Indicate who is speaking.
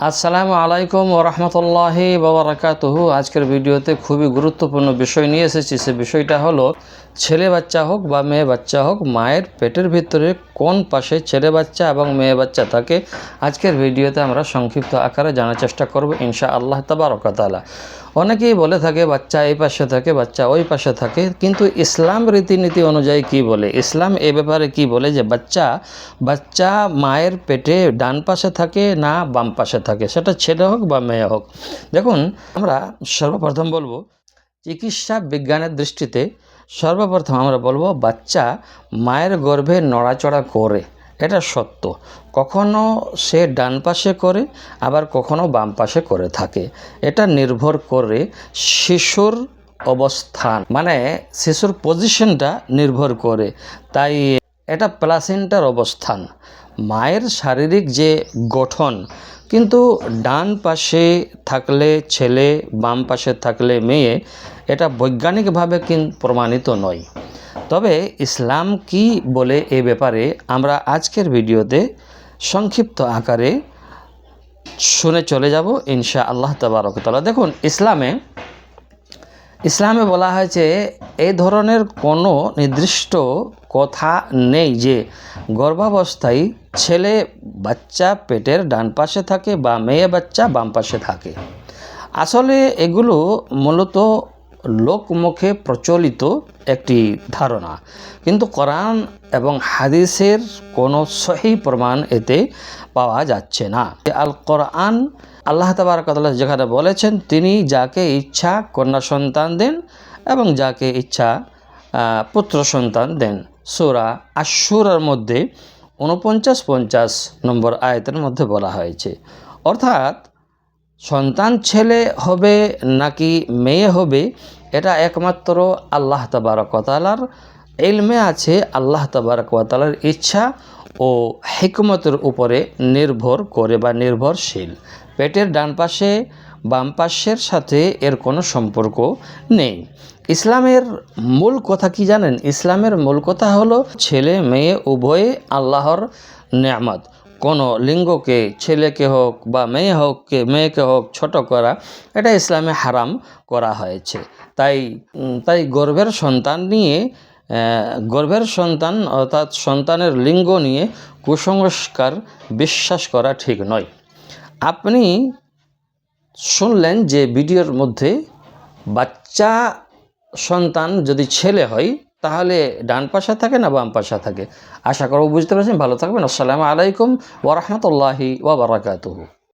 Speaker 1: আসসালামু আলাইকুম ওয়া রাহমাতুল্লাহি ওয়া বারাকাতুহু। আজকের ভিডিওতে খুবই গুরুত্বপূর্ণ বিষয় নিয়ে এসেছি। সে বিষয়টা হলো ছেলে বাচ্চা হোক বা মেয়ে বাচ্চা হোক, মায়ের পেটের ভিতরে কোন পাশে ছেলে বাচ্চা এবং মেয়ে বাচ্চা থাকে আজকের ভিডিওতে আমরা সংক্ষিপ্ত আকারে জানার চেষ্টা করব ইনশাআল্লাহ তাবারক ওয়া তাআলা। অনেকেই বলে থাকে বাচ্চা এই পাশে থাকে, বাচ্চা ওই পাশে থাকে, কিন্তু ইসলাম রীতিনীতি অনুযায়ী কি বলে, ইসলাম এ ব্যাপারে কি বলে যে বাচ্চা মায়ের পেটে ডান পাশে থাকে না বাম পাশে থাকে, সেটা ছেলে হোক বা মেয়ে হোক। দেখুন, আমরা সর্বপ্রথম বলবো চিকিৎসা বিজ্ঞানের দৃষ্টিতে সর্বপ্রথম আমরা বলবো বাচ্চা মায়ের গর্ভে নড়াচড়া করে, এটা সত্য। কখনো সে ডান পাশে করে, আবার কখনো বাম পাশে করে থাকে। এটা নির্ভর করে শিশুর অবস্থান, মানে শিশুর পজিশনটা নির্ভর করে। তাই এটা প্লাসেন্টার অবস্থান, মায়ের শারীরিক যে গঠন, কিন্তু ডান পাশে থাকলে ছেলে, বাম পাশে থাকলে মেয়ে, এটা বৈজ্ঞানিকভাবে কিন্তু প্রমাণিত নয়। তবে ইসলাম কি বলে এ ব্যাপারে আমরা আজকের ভিডিওতে সংক্ষিপ্ত আকারে শুনে চলে যাব ইনশাআল্লাহ তাবারক ওয়া তাআলা। দেখুন, ইসলামে বলা হয়েছে এই ধরনের কোনো নির্দিষ্ট কথা নেই যে গর্ভাবস্থায় ছেলে বাচ্চা পেটের ডান পাশে থাকে বা মেয়ে বাচ্চা বাম পাশে থাকে। আসলে এগুলো মূলত লোকমুখে প্রচলিত একটি ধারণা, কিন্তু কোরআন এবং হাদিসের কোনো সহি প্রমাণ এতে পাওয়া যাচ্ছে না। আল কোরআন আল্লাহ তাবারক ওয়া তাআলা যেখানে বলেছেন তিনি যাকে ইচ্ছা কন্যা সন্তান দেন এবং যাকে ইচ্ছা পুত্র সন্তান দেন। সূরা আশ-শূরার মধ্যে 49-50 নম্বর আয়াতের মধ্যে বলা হয়েছে। অর্থাৎ সন্তান ছেলে হবে নাকি মেয়ে হবে, এটা একমাত্র আল্লাহ তাবারক ওয়া তাআলার ইলমে আছে। আল্লাহ তাবারক ওয়া তাআলার ইচ্ছা ও হিকমতের উপরে নির্ভর করে বা নির্ভরশীল। পেটের ডান পাশে বাম পাশের সাথে এর কোনো সম্পর্ক নেই। ইসলামের মূল কথা কি জানেন? ইসলামের মূল কথা হলো ছেলে মেয়ে উভয়ে আল্লাহর নেয়ামত। কোনো লিঙ্গকে, ছেলেকে হোক বা মেয়েকে হোক ছোট করা, এটা ইসলামে হারাম করা হয়েছে। তাই গর্ভের সন্তান অর্থাৎ সন্তানের লিঙ্গ নিয়ে কুসংস্কার বিশ্বাস করা ঠিক নয়। আপনি শুনলেন যে ভিডিওর মধ্যে বাচ্চা সন্তান যদি ছেলে হয় তাহলে ডান পাশে থাকে না বাম পাশে থাকে। আশা করব বুঝতে পেরেছেন। ভালো থাকবেন। আসসালামু আলাইকুম ওয়া রাহমাতুল্লাহি ওয়া বারাকাতুহু।